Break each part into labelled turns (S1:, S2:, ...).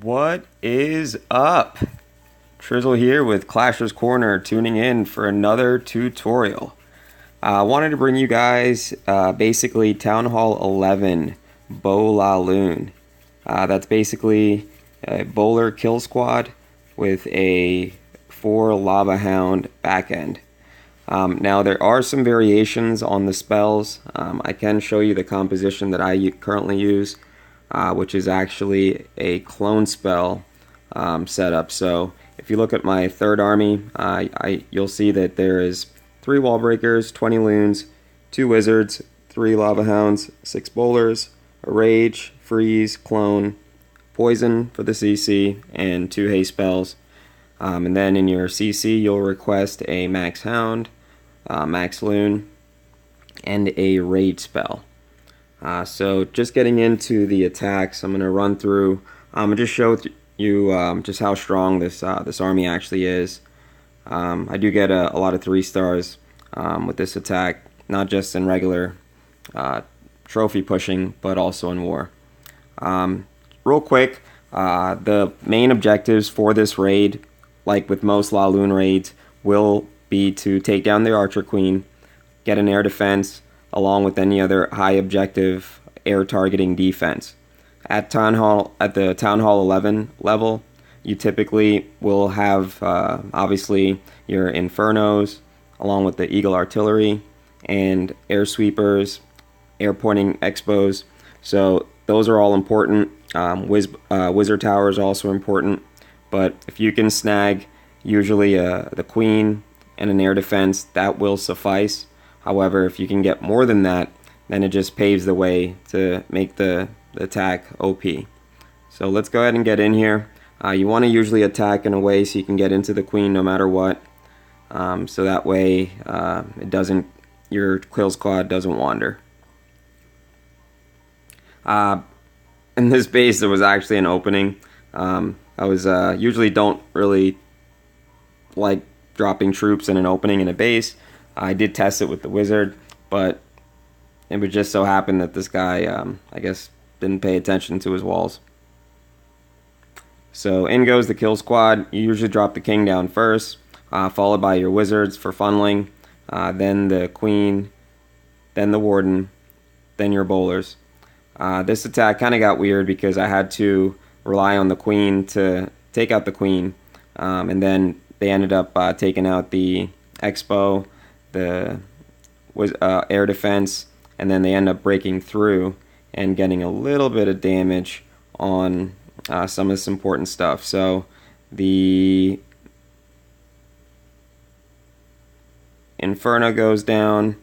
S1: What is up? Trizzle here with Clashers Corner, tuning in for another tutorial. I wanted to bring you guys basically Town Hall 11 BoLaLo. That's basically a bowler kill squad with a 4 lava hound backend. Now there are some variations on the spells. I can show you the composition that I currently use, which is actually a clone spell setup. So if you look at my third army, you'll see that there is 3 wall breakers, 20 loons, 2 wizards, 3 lava hounds, 6 bowlers, a rage, freeze, clone, poison for the CC, and 2 haste spells. And then in your CC, you'll request a max hound, max loon, and a rage spell. So just getting into the attacks, I'm going to run through, just show you just how strong this army actually is. I do get a lot of 3 stars with this attack, not just in regular trophy pushing, but also in war. Real quick, the main objectives for this raid, like with most La Lune raids, will be to take down the Archer Queen, get an air defense, along with any other high objective air targeting defense. At the Town Hall 11 level, you typically will have obviously your Infernos, along with the Eagle Artillery, and air sweepers, air pointing expos. So those are all important. Wizard Tower is also important, but if you can snag usually the Queen and an air defense, that will suffice. However, if you can get more than that, then it just paves the way to make the attack OP. So let's go ahead and get in here. You want to usually attack in a way so you can get into the Queen no matter what. So that way your kill squad doesn't wander. In this base there was actually an opening. I usually don't really like dropping troops in an opening in a base. I did test it with the wizard, but it would just so happen that this guy, I guess, didn't pay attention to his walls. So in goes the kill squad. You usually drop the king down first, followed by your wizards for funneling, then the queen, then the warden, then your bowlers. This attack kind of got weird because I had to rely on the queen to take out the queen, and then they ended up taking out the expo, the air defense, and then they end up breaking through and getting a little bit of damage on some of this important stuff. So the Inferno goes down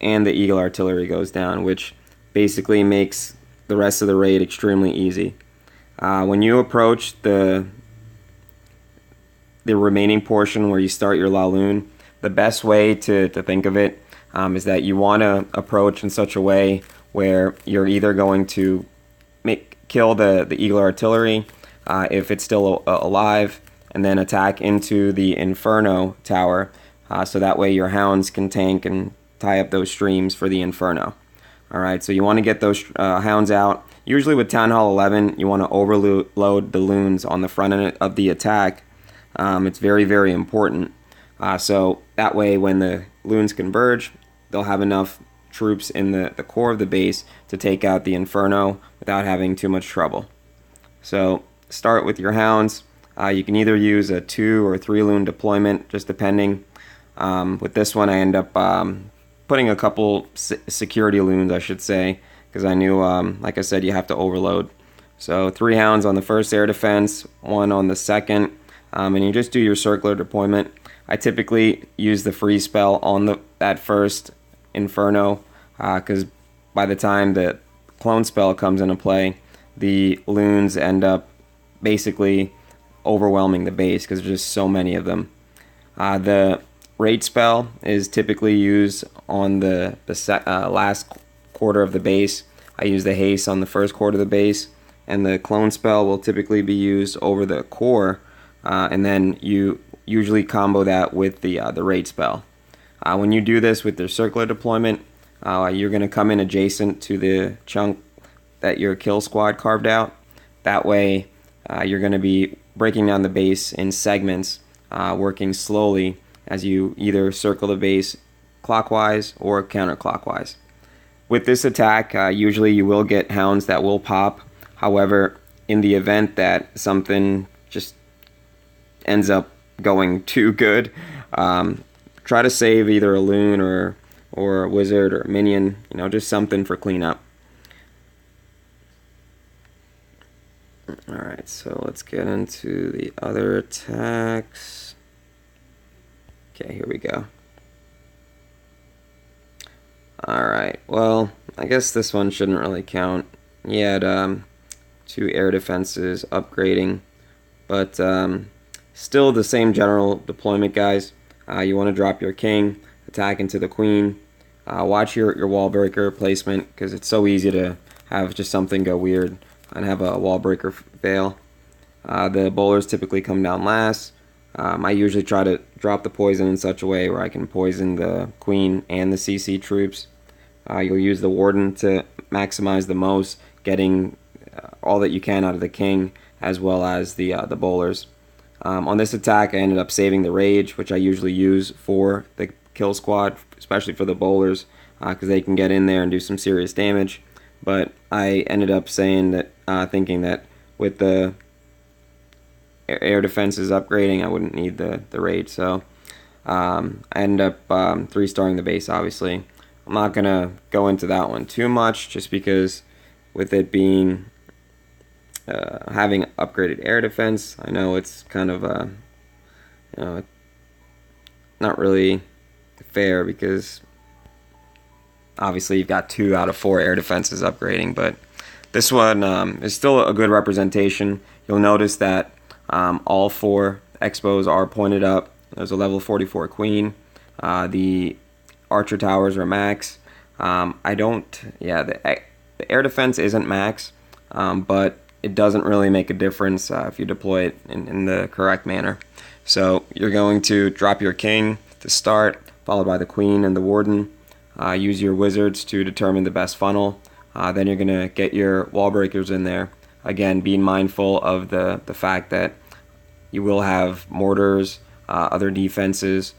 S1: and the Eagle Artillery goes down, which basically makes the rest of the raid extremely easy. When you approach the remaining portion where you start your La Lune, the best way to think of it is that you want to approach in such a way where you're either going to kill the Eagle Artillery if it's still alive, and then attack into the Inferno tower, so that way your hounds can tank and tie up those streams for the Inferno. Alright, so you want to get those hounds out. Usually with Town Hall 11, you want to overload the loons on the front end of the attack. It's very, very important. So that way when the loons converge, they'll have enough troops in the core of the base to take out the Inferno without having too much trouble. So start with your hounds. You can either use a 2 or 3 loon deployment, just depending. With this one I end up putting a couple security loons, I should say, because I knew, like I said, you have to overload. So 3 hounds on the first air defense, 1 on the second, and you just do your circular deployment. I typically use the freeze spell on that first Inferno, because by the time the clone spell comes into play, the loons end up basically overwhelming the base because there's just so many of them. The rage spell is typically used on the last quarter of the base. I use the haste on the first quarter of the base, and the clone spell will typically be used over the core, and then you usually combo that with the rage spell. When you do this with your circular deployment, you're going to come in adjacent to the chunk that your kill squad carved out. That way, you're going to be breaking down the base in segments, working slowly as you either circle the base clockwise or counterclockwise. With this attack, usually you will get hounds that will pop. However, in the event that something just ends up going too good, try to save either a loon or a wizard or a minion, just something for cleanup. Alright, so let's get into the other attacks. Okay, here we go. Alright, well, I guess this one shouldn't really count. He had 2 air defenses upgrading, but still the same general deployment, guys. You want to drop your king, attack into the queen. Watch your wall breaker placement, because it's so easy to have just something go weird and have a wall breaker fail. The bowlers typically come down last. I usually try to drop the poison in such a way where I can poison the queen and the CC troops. You'll use the warden to maximize the most, getting all that you can out of the king as well as the bowlers. On this attack, I ended up saving the rage, which I usually use for the kill squad, especially for the bowlers, because they can get in there and do some serious damage. But I ended up saying that, thinking that with the air defenses upgrading, I wouldn't need the rage. So I ended up 3-starring the base, obviously. I'm not going to go into that one too much, just because with it being having upgraded air defense, I know it's kind of not really fair, because obviously you've got 2 out of 4 air defenses upgrading, but this one is still a good representation. You'll notice that all 4 expos are pointed up. There's a level 44 queen. The archer towers are max. The air defense isn't max, but it doesn't really make a difference if you deploy it in the correct manner. So you're going to drop your king to start, followed by the queen and the warden. Use your wizards to determine the best funnel. Then you're going to get your wall breakers in there. Again, being mindful of the fact that you will have mortars, other defenses,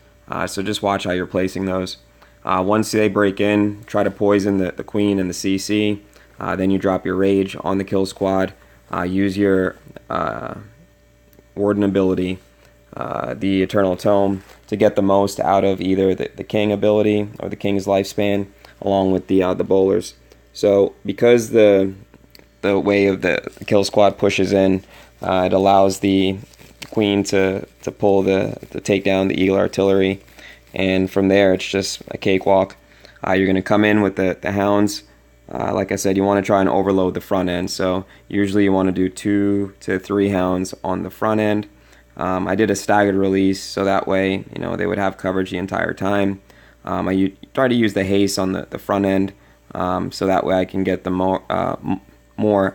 S1: so just watch how you're placing those. Once they break in, try to poison the queen and the CC. Then you drop your rage on the kill squad. Use your warden ability, the Eternal Tome, to get the most out of either the king ability or the king's lifespan, along with the bowlers. So because the way of the kill squad pushes in, it allows the queen to take down the eagle artillery, and from there it's just a cakewalk. You're going to come in with the hounds. Like I said, you want to try and overload the front end, so usually you want to do 2 to 3 hounds on the front end. I did a staggered release, so that way they would have coverage the entire time. I try to use the haste on the front end, so that way I can get the more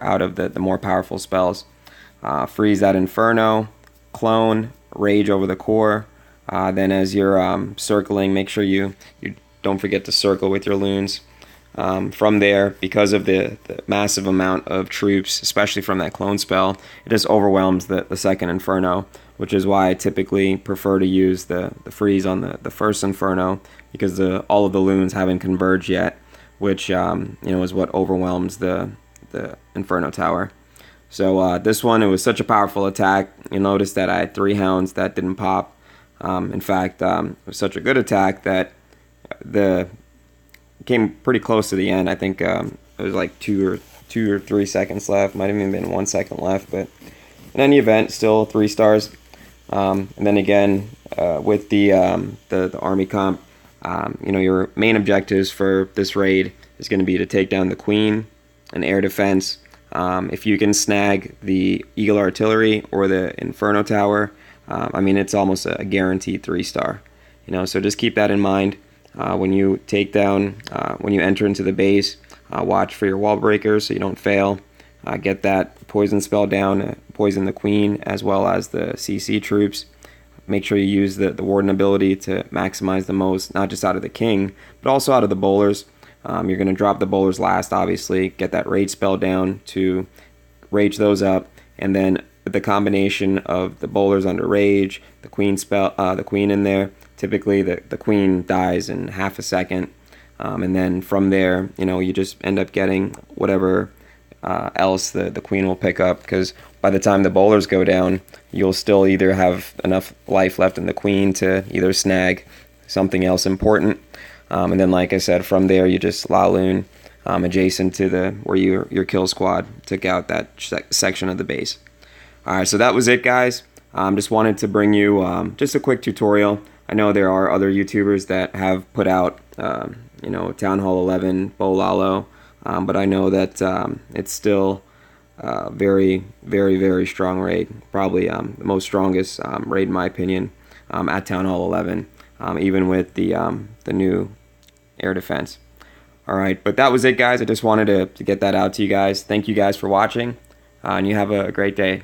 S1: out of the more powerful spells. Freeze that Inferno, clone, rage over the core. Then as you're circling, make sure you don't forget to circle with your loons. From there, because of the massive amount of troops, especially from that clone spell, it just overwhelms the second Inferno, which is why I typically prefer to use the freeze on the first Inferno, because all of the loons haven't converged yet, which is what overwhelms the Inferno tower. So this one, it was such a powerful attack. You'll notice that I had 3 hounds that didn't pop. In fact, it was such a good attack that came pretty close to the end. I think it was like 2 or 3 seconds left. Might have even been 1 second left, but in any event, still 3 stars. And then again, with the army comp, your main objectives for this raid is going to be to take down the queen and air defense. If you can snag the eagle artillery or the inferno tower, it's almost a guaranteed 3-star. So just keep that in mind. When you take down, when you enter into the base, watch for your wall breakers so you don't fail. Get that poison spell down, poison the queen as well as the CC troops. Make sure you use the warden ability to maximize the most, not just out of the king, but also out of the bowlers. You're going to drop the bowlers last, obviously. Get that rage spell down to rage those up, and then the combination of the bowlers under rage, the queen spell, the queen in there. Typically, the queen dies in half a second, and then from there, you just end up getting whatever else the queen will pick up, because by the time the bowlers go down, you'll still either have enough life left in the queen to either snag something else important, and then, like I said, from there you just Laloon adjacent to where your kill squad took out that section of the base. All right, so that was it, guys. Just wanted to bring you just a quick tutorial. I know there are other YouTubers that have put out Town Hall 11 BoLaLo, but I know that it's still very, very, very strong raid. Probably the most strongest raid in my opinion at Town Hall 11, even with the new air defense. All right, but that was it, guys. I just wanted to get that out to you guys. Thank you guys for watching, and you have a great day.